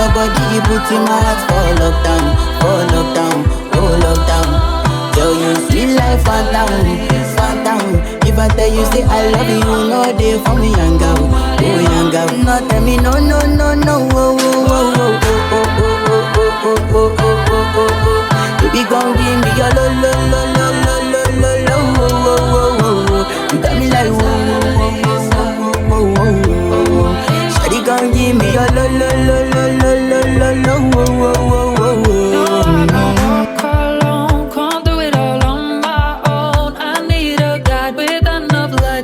your body, you put in my heart for lockdown, oh lockdown. Yo, you sweet life, phantom, phantom. If I tell you say I love you, you know they for me young girl, oh young girl. No tell me no, no, no, no, oh, oh, oh, oh, oh, oh, oh, oh, oh, oh, oh, oh, oh. Baby, gon' give me your lo, lo, lo, lo, lo, lo, lo, lo, oh, oh, oh, oh. You got me like whoa, whoa, whoa, whoa, whoa, whoa, whoa. Shawty gon' give me your lo, lo, lo, lo, lo, lo, lo, lo, oh, oh, oh, oh, oh.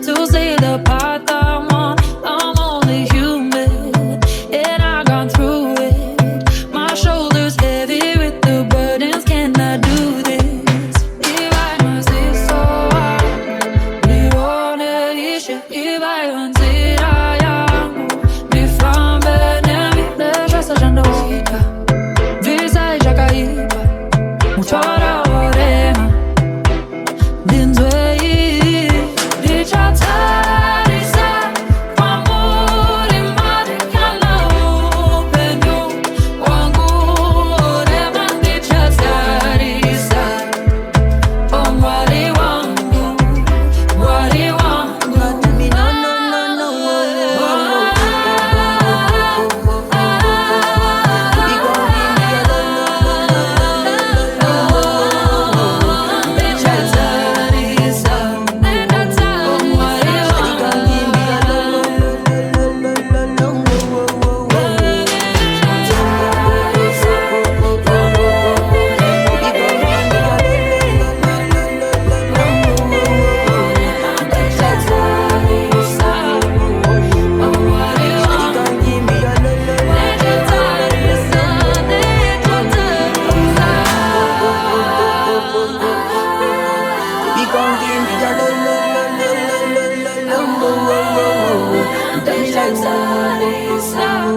To see the path I'm on, I'm only human, and I've gone through it. My shoulders heavy with the burdens, can I do this? If I must be so hard, ni one dice. If I considero mi fame, mi deixa sendo rica, visa já caída, mucho orema, dinzwe.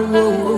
Like,